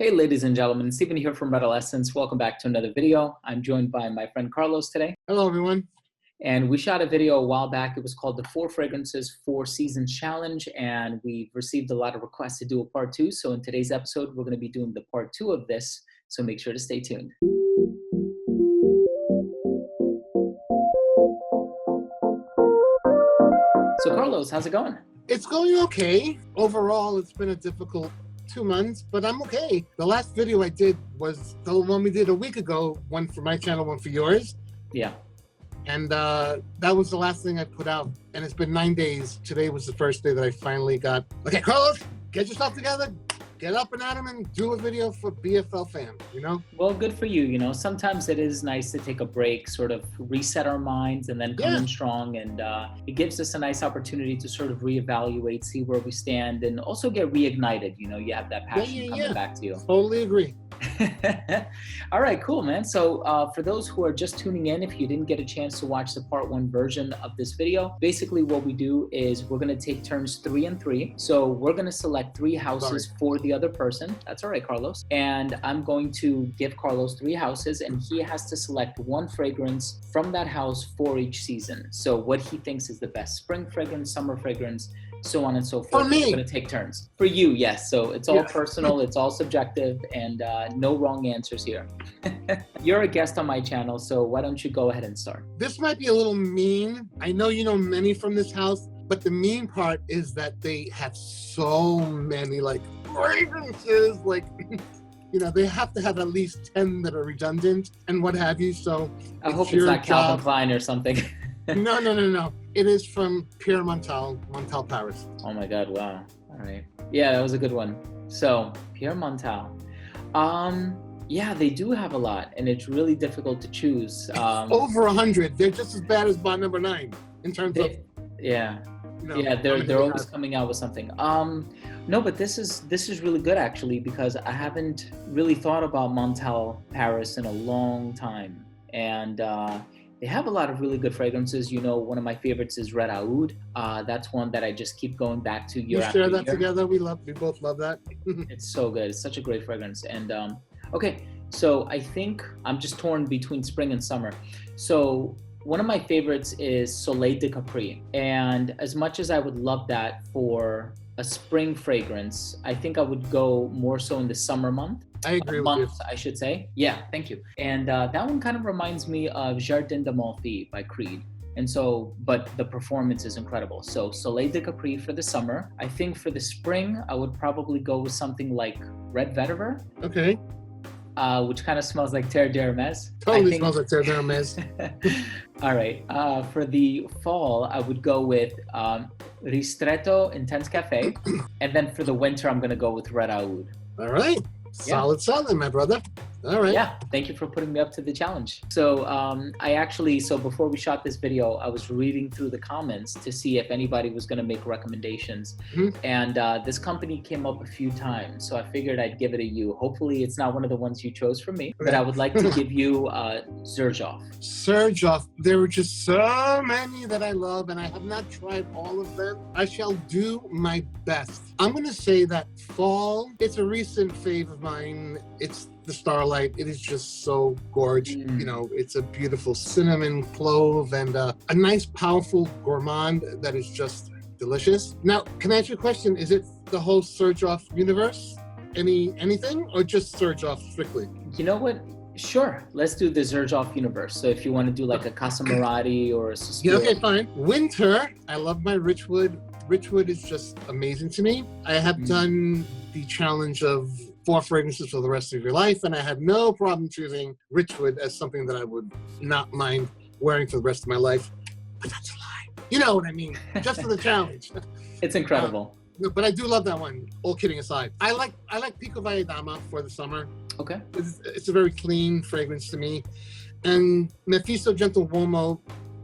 Hey ladies and gentlemen, Stephen here from Redolessence. Welcome back to another video. I'm joined by my friend Carlos today. Hello everyone. And we shot a video a while back. It was called the 4 Fragrances 4 Seasons Challenge, and we've received a lot of requests to do a part 2. So in today's episode, we're going to be doing the part 2 of this. So make sure to stay tuned. So Carlos, how's it going? It's going okay. Overall, it's been a difficult 2 months, but I'm okay. The last video I did was the one we did a week ago, one for my channel, one for yours. Yeah. And that was the last thing I put out. And it's been 9 days. Today was the first day that I finally got, okay, Carlos, get yourself together. Get up and at 'em and do a video for BFL fam, you know? Well, good for you. You know, sometimes it is nice to take a break, sort of reset our minds and then come in strong. And it gives us a nice opportunity to sort of reevaluate, see where we stand, and also get reignited. You know, you have that passion coming back to you. Totally agree. All right, cool, man. So for those who are just tuning in, if you didn't get a chance to watch the part 1 version of this video, basically what we do is we're going to take turns 3 and 3. So we're going to select 3 houses for the other person. That's all right, Carlos. And I'm going to give Carlos 3 houses, and he has to select 1 fragrance from that house for each season. So what he thinks is the best spring fragrance, summer fragrance, so on and so forth. For me. We're going to take turns. For you, yes. So it's all personal, it's all subjective, and no wrong answers here. You're a guest on my channel, so why don't you go ahead and start? This might be a little mean. I know you know many from this house, but the mean part is that they have so many like fragrances, like you know, they have to have at least 10 that are redundant and what have you. So I hope it's not Calvin Klein or something. No. It is from Pierre Montale, Montale, Paris. Oh my God, wow. All right. Yeah, that was a good one. So, Pierre Montale. Yeah, they do have a lot, and it's really difficult to choose. Over 100. They're just as bad as bond number 9 in terms of... Yeah. You know, yeah, they're always coming out with something. No, but this is really good actually, because I haven't really thought about Montale Paris in a long time. And they have a lot of really good fragrances. You know, one of my favorites is Red Oud. That's one that I just keep going back to year after year. We share that together. We both love that. It's so good. It's such a great fragrance. And okay, so I think I'm just torn between spring and summer. So one of my favorites is Soleil de Capri. And as much as I would love that for a spring fragrance, I think I would go more so in the summer month. I agree with you. I should say. Yeah, thank you. And that one kind of reminds me of Jardin d'Amalfi by Creed. And so, but the performance is incredible. So Soleil de Capri for the summer. I think for the spring, I would probably go with something like Red Vetiver. Okay. Which kind of smells like Terre d'Hermès. Totally smells like Terre d'Hermès. All right. For the fall, I would go with Ristretto Intense Cafe. And then for the winter, I'm going to go with Red Oud. All right. Solid, my brother. All right. Yeah, thank you for putting me up to the challenge. So so before we shot this video, I was reading through the comments to see if anybody was going to make recommendations. And this company came up a few times, so I figured I'd give it a you. Hopefully it's not one of the ones you chose for me, but I would like to give you XERJOFF. XERJOFF. There were just so many that I love, and I have not tried all of them. I shall do my best. I'm going to say that fall, it's a recent fave of mine. It's the Starlight. It is just so gorgeous. You know, it's a beautiful cinnamon clove and a nice, powerful gourmand that is just delicious. Now, can I ask you a question? Is it the whole XERJOFF universe? Anything, or just XERJOFF strictly? You know what? Sure. Let's do the XERJOFF universe. So if you want to do like a Casa Marati or a Suspiro. Yeah, okay, fine. Winter, I love my Richwood. Richwood is just amazing to me. I have done the challenge of 4 fragrances for the rest of your life, and I had no problem choosing Richwood as something that I would not mind wearing for the rest of my life. But that's a lie. You know what I mean? Just for the challenge. It's incredible. But I do love that one, all kidding aside. I like Pico Valledama for the summer. Okay. It's a very clean fragrance to me. And Mephisto Gentle Uomo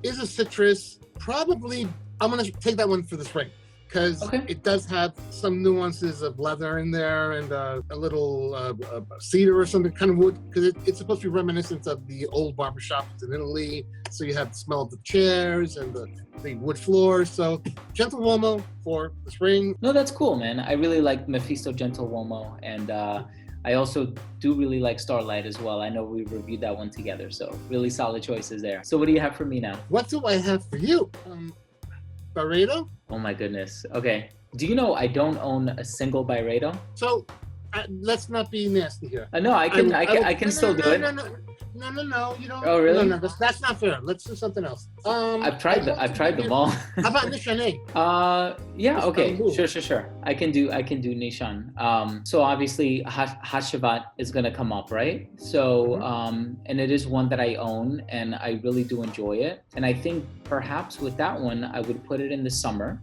is a citrus. Probably, I'm going to take that one for the spring, because it does have some nuances of leather in there and a little cedar or something, kind of wood, because it's supposed to be reminiscent of the old barbershops in Italy. So you have the smell of the chairs and the wood floors. So Gentle Uomo for the spring. No, that's cool, man. I really like Mephisto Gentle Uomo, and I also do really like Starlight as well. I know we reviewed that one together, so really solid choices there. So what do you have for me now? What do I have for you? Byredo? Oh my goodness. Okay. Do you know I don't own a single Byredo? So let's not be nasty here. No, I can still do it. No, you don't. Oh, really? No, that's not fair. Let's do something else. I've tried them all. How about NISHANE? Yeah, okay, Istanbul. sure. I can do NISHANE. So obviously Hashavat is gonna come up, right? So and it is one that I own and I really do enjoy it. And I think perhaps with that one I would put it in the summer.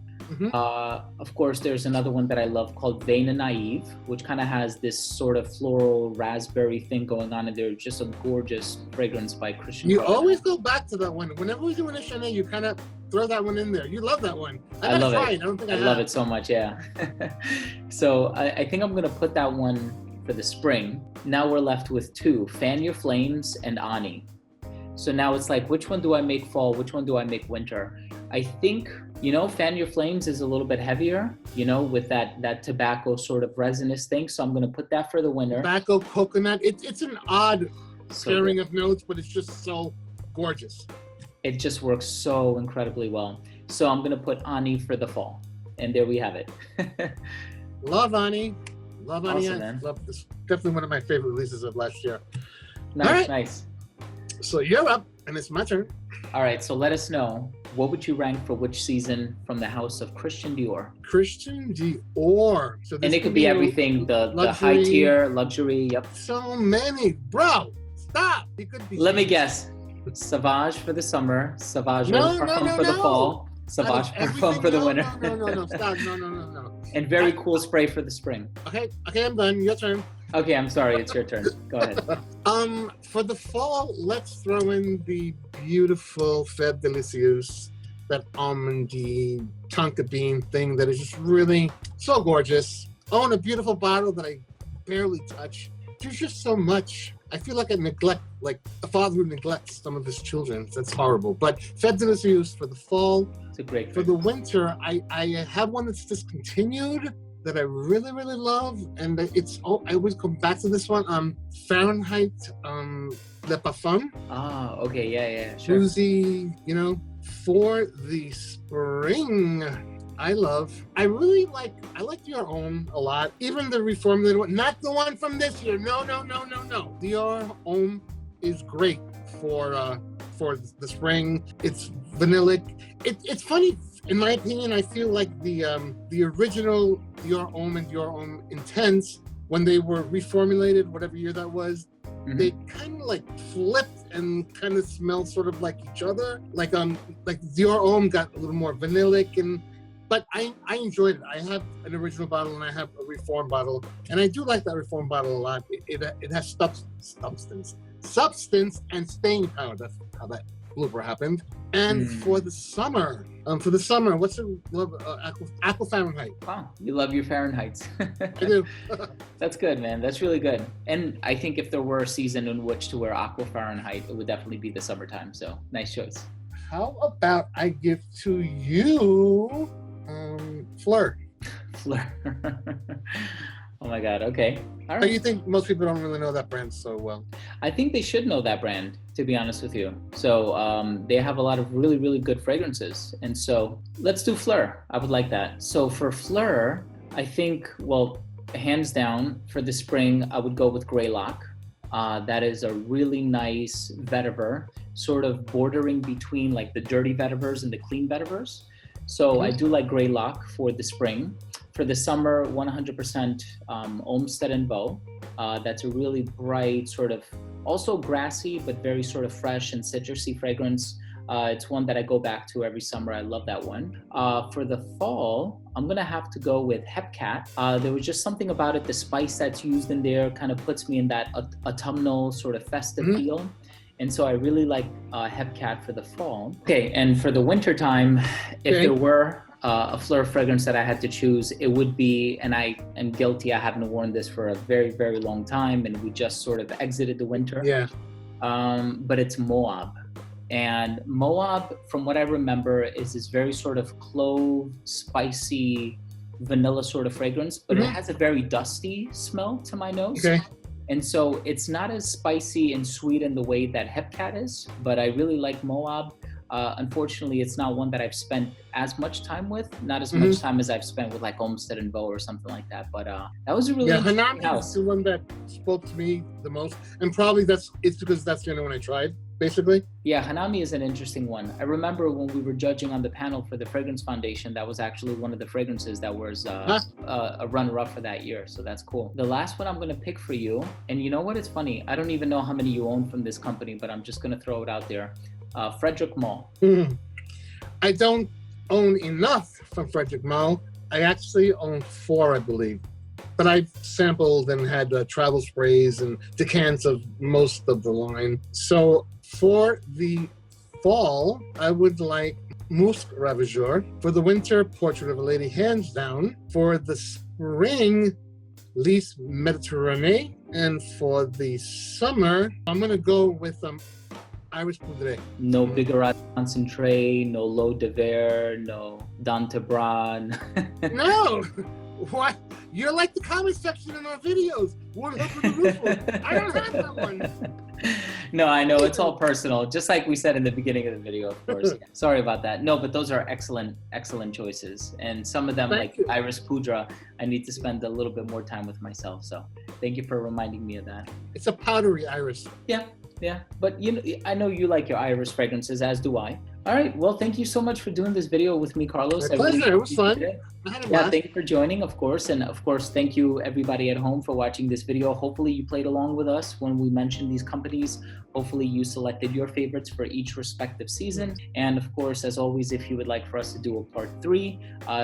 Of course, there's another one that I love called Vain and Naive, which kind of has this sort of floral raspberry thing going on, and they're just a gorgeous fragrance by Christian. You always go back to that one. Whenever we do a NISHANE, you kind of throw that one in there. You love that one. I love it. I don't think I love it so much, yeah. So I think I'm gonna put that one for the spring. Now we're left with two, Fan Your Flames and Ani. So now it's like, which one do I make fall? Which one do I make winter? I think, Fan Your Flames is a little bit heavier, with that tobacco sort of resinous thing. So I'm going to put that for the winter. Tobacco, coconut. It's an odd pairing of notes, but it's just so gorgeous. It just works so incredibly well. So I'm going to put Ani for the fall. And there we have it. Love Ani. Love Ani. Awesome, man. Love this. Definitely one of my favorite releases of last year. Nice. So you're up, and it's my turn. All right, so let us know, what would you rank for which season from the house of Christian Dior? Christian Dior. So and it could be everything, the high tier, luxury, yep. So many. Bro, stop. It could be. Let me guess. Sauvage for the summer, Sauvage Parfum for the fall, Sauvage Parfum for the winter. No, stop. No. And Very Cool Spray for the spring. Okay, I'm done. Your turn. Okay, I'm sorry, it's your turn. Go ahead. For the fall, let's throw in the beautiful Fête Delicieuse, that almondy tonka bean thing that is just really so gorgeous. Oh, and a beautiful bottle that I barely touch. There's just so much. I feel like I neglect, like a father who neglects some of his children. That's horrible. But Fête Delicieuse for the fall. It's a great. For the winter, I have one that's discontinued that I really, really love, and I always come back to this one. Fahrenheit, Le Parfum. Ah, okay, yeah, sure. Boozy, for the spring. I like Dior Homme a lot. Even the reformulated one, not the one from this year. No. Dior Homme is great for the spring. It's vanillic. It's funny. In my opinion, I feel like the original Dior Homme and Dior Homme Intense, when they were reformulated, whatever year that was, they kind of like flipped and kind of smelled sort of like each other. Like Dior Homme got a little more vanillic, but I enjoyed it. I have an original bottle and I have a reform bottle, and I do like that reform bottle a lot. It has substance and staying power. That's how that blooper happened. And for the summer, what's the Aqua Fahrenheit? Wow, you love your Fahrenheits. I do. That's good, man. That's really good. And I think if there were a season in which to wear Aqua Fahrenheit, it would definitely be the summertime. So nice choice. How about I give to you FLUR? FLUR. Oh my God. Okay. All right. But you think most people don't really know that brand so well? I think they should know that brand, to be honest with you. So they have a lot of really, really good fragrances. And so let's do FLUR. I would like that. So for FLUR, I think, hands down, for the spring, I would go with Greylock. That is a really nice vetiver, sort of bordering between like the dirty vetivers and the clean vetivers. So I do like Greylock for the spring. For the summer, 100% Olmsted and Bow. That's a really bright, sort of also grassy, but very sort of fresh and citrusy fragrance. It's one that I go back to every summer. I love that one. For the fall, I'm gonna have to go with Hepcat. There was just something about it. The spice that's used in there kind of puts me in that autumnal sort of festive feel. And so I really like Hepcat for the fall. Okay, and for the winter time, if there were a FLUR fragrance that I had to choose, it would be, and I am guilty, I haven't worn this for a very, very long time, and we just sort of exited the winter. Yeah. But it's Moab. And Moab, from what I remember, is this very sort of clove, spicy, vanilla sort of fragrance, but it has a very dusty smell to my nose. Okay. And so it's not as spicy and sweet in the way that Hepcat is, but I really like Moab. Unfortunately, it's not one that I've spent as much time with, not as much time as I've spent with like Olmsted and Bow or something like that. But that was a really interesting Hanami house. is the one that spoke to me the most, and probably it's because that's the only one I tried, basically. Yeah, Hanami is an interesting one. I remember when we were judging on the panel for the Fragrance Foundation, that was actually one of the fragrances that was a runner-up for that year. So that's cool. The last one I'm going to pick for you, and you know what? It's funny. I don't even know how many you own from this company, but I'm just going to throw it out there. Frederic Malle. I don't own enough from Frederic Malle. I actually own 4, I believe. But I've sampled and had travel sprays and decants of most of the line. So for the fall, I would like Musc Ravageur. For the winter, Portrait of a Lady, hands down. For the spring, Lys Mediterranee. And for the summer, I'm going to go with Iris Poudre. No Bigorat Concentré, no L'Eau de Verre, no Dantebran. No! What? You're like the comment section in our videos. One up with the roof one. I don't have that one. No, I know. It's all personal. Just like we said in the beginning of the video, of course. Sorry about that. No, but those are excellent, excellent choices. And some of them, like Iris Poudre, I need to spend a little bit more time with myself. So thank you for reminding me of that. It's a powdery iris. Yeah. Yeah, but you know, I know you like your iris fragrances, as do I. All right, well, thank you so much for doing this video with me, Carlos. My pleasure, it was fun. Yeah, thank you for joining, of course. And of course, thank you everybody at home for watching this video. Hopefully you played along with us when we mentioned these companies. Hopefully you selected your favorites for each respective season. And of course, as always, if you would like for us to do a part 3,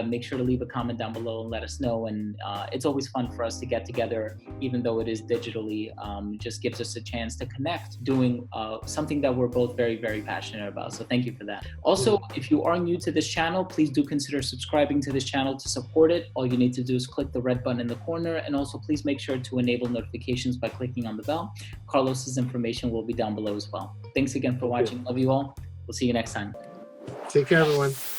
make sure to leave a comment down below and let us know. And it's always fun for us to get together, even though it is digitally. It just gives us a chance to connect doing something that we're both very, very passionate about. So thank you for that. Also, if you are new to this channel, please do consider subscribing to this channel to support it. All you need to do is click the red button in the corner, and also please make sure to enable notifications by clicking on the bell. Carlos's information will be down below as well. Thanks again for watching. Love you all. We'll see you next time. Take care, everyone.